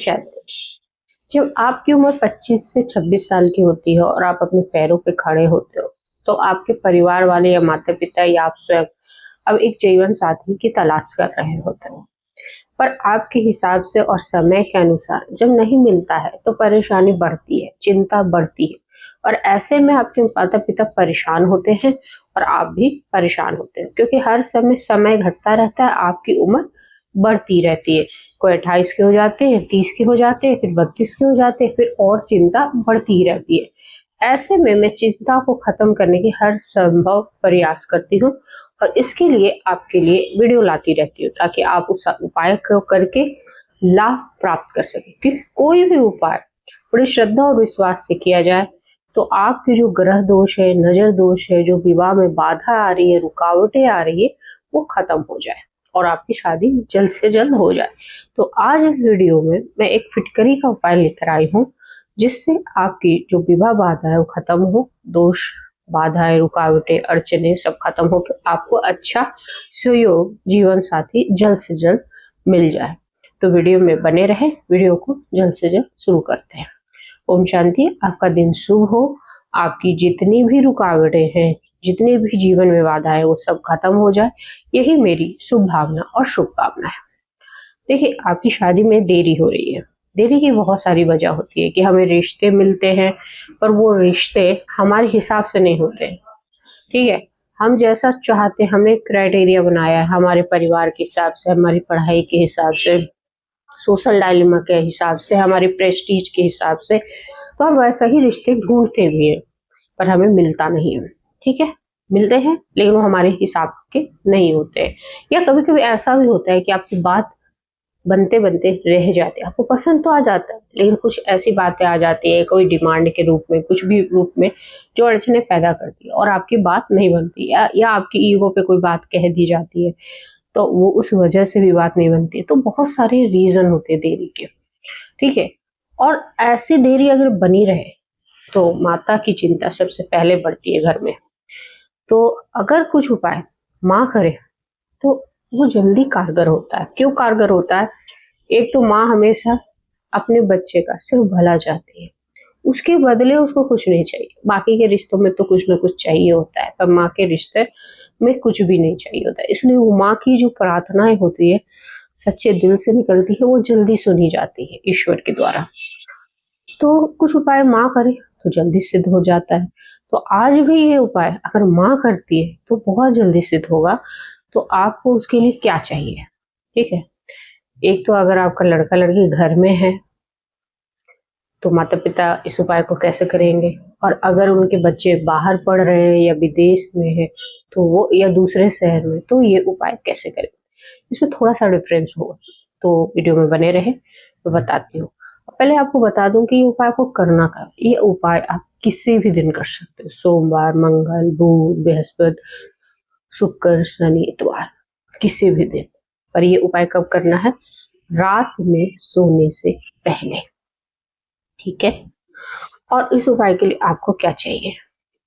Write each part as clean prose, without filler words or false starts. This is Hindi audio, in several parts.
शायद जब आपकी उम्र 25 से 26 साल की होती है और आप अपने पैरों पे खड़े होते हो, तो आपके परिवार वाले या माता-पिता या आप स्वयं अब एक जीवन साथी की तलाश कर रहे होते हो। पर आपके हिसाब से और समय के अनुसार जब नहीं मिलता है, तो परेशानी बढ़ती है, चिंता बढ़ती है और ऐसे में आपके माता-पिता परेशान होते हैं और आप भी परेशान होते हैं क्योंकि हर समय घटता रहता है, आपकी उम्र बढ़ती रहती है। कोई 28 के हो जाते हैं, 30 के हो जाते हैं, फिर 32 के हो जाते हैं, फिर और चिंता बढ़ती ही रहती है। ऐसे में मैं चिंता को खत्म करने की हर संभव प्रयास करती हूँ और इसके लिए आपके लिए वीडियो लाती रहती हूँ ताकि आप उस उपाय को करके लाभ प्राप्त कर सकें। कि कोई भी उपाय बड़ी श्रद्धा और विश्वास से किया जाए तो आपके जो ग्रह दोष है, नजर दोष है, जो विवाह में बाधा आ रही है, रुकावटें आ रही है, वो खत्म हो जाए और आपकी शादी जल्द से जल्द हो जाए। तो आज इस वीडियो में मैं एक फिटकरी का उपाय लेकर आई हूँ जिससे आपकी जो विवाह बाधा है वो खत्म हो, दोष बाधाएं, रुकावटें, अड़चने सब खत्म होकर आपको अच्छा सुयोग जीवन साथी जल्द से जल्द मिल जाए। तो वीडियो में बने रहे, वीडियो को जल्द से जल्द शुरू करते हैं। ओम शांति। आपका दिन शुभ हो। आपकी जितनी भी रुकावटें हैं, जितनी भी जीवन में बाधा है, वो सब खत्म हो जाए, यही मेरी शुभ भावना और शुभकामना है। देखिए, आपकी शादी में देरी हो रही है। देरी की बहुत सारी वजह होती है कि हमें रिश्ते मिलते हैं पर वो रिश्ते हमारे हिसाब से नहीं होते। ठीक है, हम जैसा चाहते हैं, हमने क्राइटेरिया बनाया है हमारे परिवार के हिसाब से, हमारी पढ़ाई के हिसाब से, सोशल डायलेमा के हिसाब से, हमारी प्रेस्टीज के हिसाब से, तो हम वैसा ही रिश्ते ढूंढते भी हैं पर हमें मिलता नहीं है। ठीक है, मिलते हैं लेकिन वो हमारे हिसाब के नहीं होते हैं। या कभी कभी ऐसा भी होता है कि आपकी बात बनते बनते रह जाते हैं, आपको पसंद तो आ जाता है लेकिन कुछ ऐसी बातें आ जाती है, कोई डिमांड के रूप में, कुछ भी रूप में, जो अड़चने पैदा करती है और आपकी बात नहीं बनती या आपकी ईगो पे कोई बात कह दी जाती है तो वो उस वजह से भी बात नहीं बनती है। तो बहुत सारे रीजन होते हैं देरी के। ठीक है, और ऐसी देरी अगर बनी रहे तो माता की चिंता सबसे पहले बढ़ती है घर में। तो अगर कुछ उपाय माँ करे तो वो जल्दी कारगर होता है। क्यों कारगर होता है? एक तो माँ हमेशा अपने बच्चे का सिर्फ भला चाहती है, उसके बदले उसको कुछ नहीं चाहिए। बाकी के रिश्तों में तो कुछ ना कुछ चाहिए होता है पर माँ के रिश्ते में कुछ भी नहीं चाहिए होता है। इसलिए वो माँ की जो प्रार्थनाएं होती है, सच्चे दिल से निकलती है, वो जल्दी सुनी जाती है ईश्वर के द्वारा। तो कुछ उपाय माँ करे तो जल्दी सिद्ध हो जाता है। तो आज भी ये उपाय अगर माँ करती है तो बहुत जल्दी सिद्ध होगा। तो आपको उसके लिए क्या चाहिए? ठीक है, एक तो अगर आपका लड़का लड़की घर में है तो माता पिता इस उपाय को कैसे करेंगे, और अगर उनके बच्चे बाहर पढ़ रहे हैं या विदेश में है तो वो, या दूसरे शहर में, तो ये उपाय कैसे करें। इसमें थोड़ा सा डिफरेंस होगा, तो वीडियो में बने रहे, तो बताती हूँ। पहले आपको बता दूं कि ये उपाय आपको करना कब। ये उपाय आप किसी भी दिन कर सकते हो, सोमवार, मंगल, बुध, बृहस्पति, शुक्र, शनि, इतवार, किसी भी दिन। पर ये उपाय कब करना है? रात में सोने से पहले। ठीक है, और इस उपाय के लिए आपको क्या चाहिए?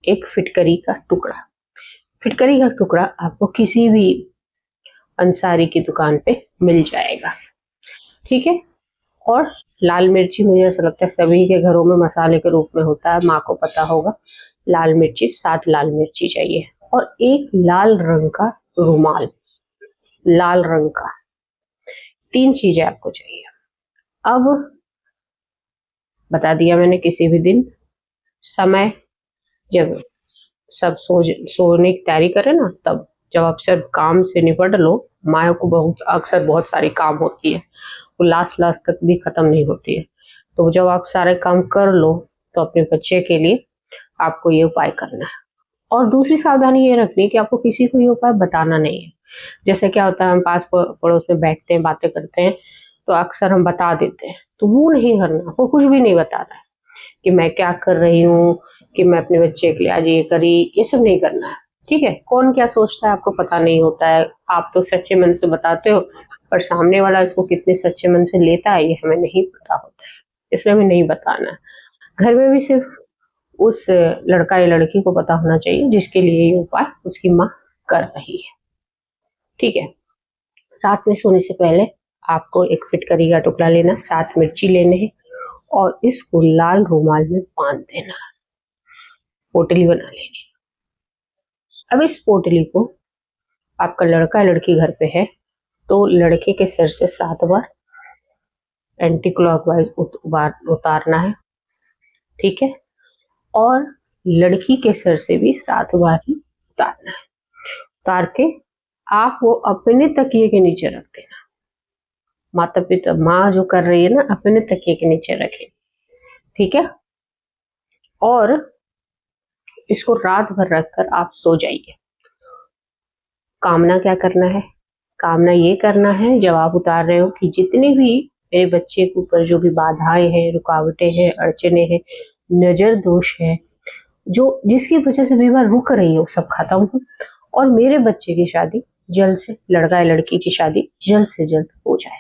एक फिटकरी का टुकड़ा। फिटकरी का टुकड़ा आपको किसी भी अंसारी की दुकान पे मिल जाएगा। ठीक है, और लाल मिर्ची, मुझे ऐसा लगता है सभी के घरों में मसाले के रूप में होता है, माँ को पता होगा। लाल मिर्ची, 7 लाल मिर्ची चाहिए और एक लाल रंग का रुमाल, लाल रंग का। 3 चीजें आपको चाहिए। अब बता दिया मैंने, किसी भी दिन, समय जब सब सोने की तैयारी करें ना, तब जब आप सब काम से निपट लो। माँ को बहुत अक्सर बहुत सारी काम होती है, वो लास्ट लास्ट तक भी खत्म नहीं होती है। तो जब आप सारे काम कर लो तो अपने बच्चे के लिए आपको ये उपाय करना है। और दूसरी सावधानी ये रखनी है कि आपको किसी को ये उपाय बताना नहीं है। जैसे क्या होता है, हम पास पड़ोस में बैठते हैं, बातें करते हैं, तो अक्सर हम बता देते हैं, तो वो नहीं करना। वो कुछ भी नहीं बताना है कि मैं क्या कर रही हूँ, कि मैं अपने बच्चे के लिए आज ये करी, ये सब नहीं करना है। ठीक है, कौन क्या सोचता है आपको पता नहीं होता है। आप तो सच्चे मन से बताते हो पर सामने वाला इसको कितने सच्चे मन से लेता है ये हमें नहीं पता होता है, इसलिए हमें नहीं बताना है। घर में भी सिर्फ उस लड़का या लड़की को पता होना चाहिए जिसके लिए ये उपाय उसकी माँ कर रही है। ठीक है, रात में सोने से पहले आपको एक फिटकरी का टुकड़ा लेना, 7 मिर्ची लेने हैं और इसको लाल रुमाल में बांध देना, पोटली बना लेनी। अब इस पोटली को आपका लड़का लड़की घर पे है तो लड़के के सिर से 7 बार एंटी क्लॉकवाइज उतारना है, ठीक है, और लड़की के सिर से भी 7 बार ही उतारना है। उतार के आप वो अपने तकिए के नीचे रख देना। माता पिता माँ जो कर रही है ना, अपने तकिए के नीचे रखे, ठीक है, और इसको रात भर रखकर आप सो जाइए। कामना क्या करना है? कामना ये करना है जब आप उतार रहे हो कि जितने भी मेरे बच्चे के ऊपर जो भी बाधाएं हैं, रुकावटें हैं, अड़चने हैं, नजर दोष है, जो जिसकी वजह से विवाह रुक रही हो, सब खत्म हो और मेरे बच्चे की शादी जल्द से, लड़का या लड़की की शादी जल्द से जल्द हो जाए।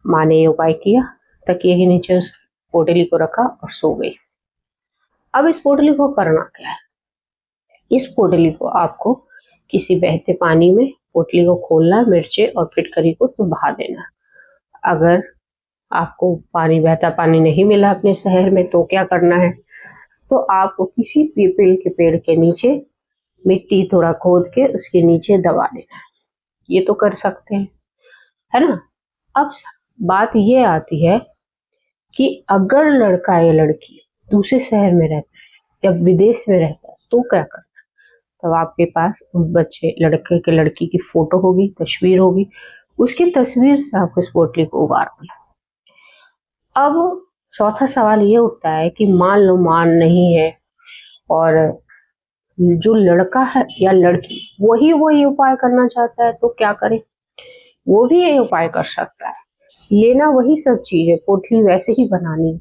माँ ने ये उपाय किया, तकिए के नीचे उस पोटली को रखा और सो गई। अब इस पोटली को करना क्या है? इस पोटली को आपको किसी बहते पानी में पोटली को खोलना, मिर्चे और फिटकरी को उसमें बहा देना। अगर आपको बहता पानी नहीं मिला अपने शहर में तो क्या करना है? तो आपको किसी पीपल के पेड़ के नीचे मिट्टी थोड़ा खोद के उसके नीचे दबा देना है। ये तो कर सकते हैं, है ना। अब बात ये आती है कि अगर लड़का या लड़की दूसरे शहर में रहता है या विदेश में रहता है तो क्या करना? तब आपके पास उस बच्चे लड़के के लड़की की फोटो होगी, तस्वीर होगी, उसकी तस्वीर से आपको इस पोटली को उगाड़ना। अब चौथा सवाल ये उठता है कि मान लो मान नहीं है और जो लड़का है या लड़की वही उपाय करना चाहता है तो क्या करे? वो भी ये उपाय कर सकता है, लेना वही सब चीज है, पोटली वैसे ही बनानी है,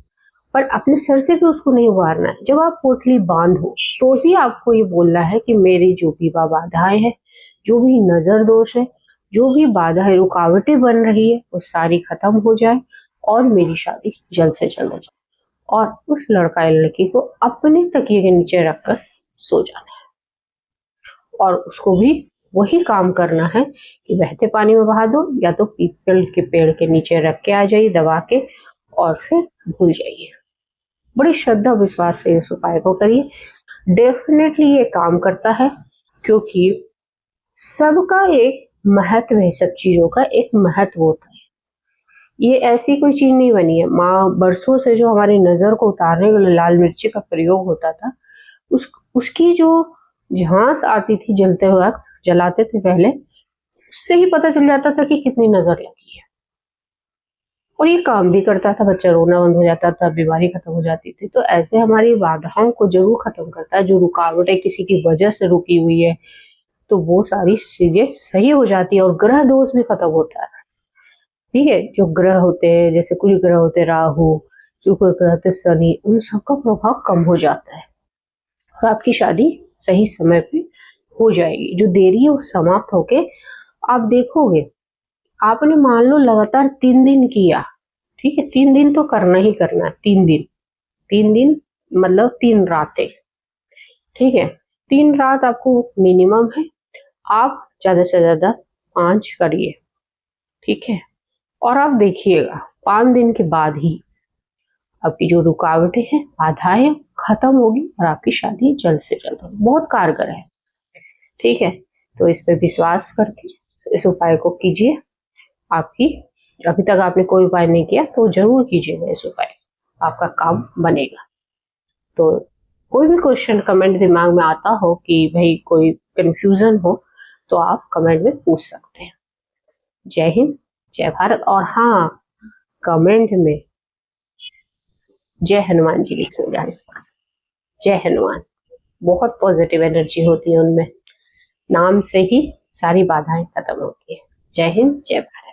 पर अपने सर से भी उसको नहीं उभारना है। जब आप पोटली बांधो तो ही आपको ये बोलना है कि मेरी जो भी बाधाएं हैं, जो भी नजर दोष है, जो भी बाधाएं रुकावटें बन रही है वो सारी खत्म हो जाए और मेरी शादी जल्द से जल्द हो जाए। और उस लड़का या लड़की को अपने तकिए के नीचे रखकर सो जाना है और उसको भी वही काम करना है कि बहते पानी में बहा दो या तो पीपल के पेड़ के नीचे रख के आ जाइए दबा के और फिर भूल जाइए। बड़ी श्रद्धा विश्वास से इस उपाय को करिए, डेफिनेटली ये काम करता है, क्योंकि सबका एक महत्व है, सब चीजों का एक महत्व होता है। ये ऐसी कोई चीज नहीं बनी है। माँ बरसों से जो हमारी नजर को उतारने के लिए लाल मिर्ची का प्रयोग होता था, उसकी जो झांस आती थी जलते वक्त, जलाते थे पहले, उससे ही पता चल जाता था कि कितनी नजर लगी है। और ये काम भी करता था, बच्चा रोना बंद हो जाता था, बीमारी खत्म हो जाती थी। तो ऐसे हमारी बाधाओं को जरूर खत्म करता है। जो रुकावटें किसी की वजह से रुकी हुई है तो वो सारी चीजें सही हो जाती है और ग्रह दोष भी खत्म होता है, ठीक है। जो ग्रह होते हैं, जैसे कुछ ग्रह होते हैं राहु, जो कुछ ग्रह होते शनि, उन सबका प्रभाव कम हो जाता है और आपकी शादी सही समय पे हो जाएगी। जो देरी है वो समाप्त होके आप देखोगे, आपने मान लो लगातार 3 दिन किया, ठीक है, 3 दिन तो करना ही करना है, 3 दिन मतलब 3 रातें, ठीक है, 3 रात आपको मिनिमम है, आप ज्यादा से ज्यादा 5 करिए, ठीक है। और आप देखिएगा 5 दिन के बाद ही आपकी जो रुकावटें हैं, बाधाएं खत्म होगी और आपकी शादी जल्द से जल्द होगी। बहुत कारगर है, ठीक है। तो इस पे विश्वास करके इस उपाय को कीजिए। आपकी, अभी तक आपने कोई उपाय नहीं किया तो जरूर कीजिएगा इस उपाय, आपका काम बनेगा। तो कोई भी क्वेश्चन कमेंट दिमाग में आता हो कि भाई कोई कंफ्यूजन हो तो आप कमेंट में पूछ सकते हैं। जय हिंद, जय भारत। और हाँ, कमेंट में जय हनुमान जी लिखिएगा इस बार। जय हनुमान, बहुत पॉजिटिव एनर्जी होती है उनमें, नाम से ही सारी बाधाएं खत्म होती है। जय हिंद, जय भारत।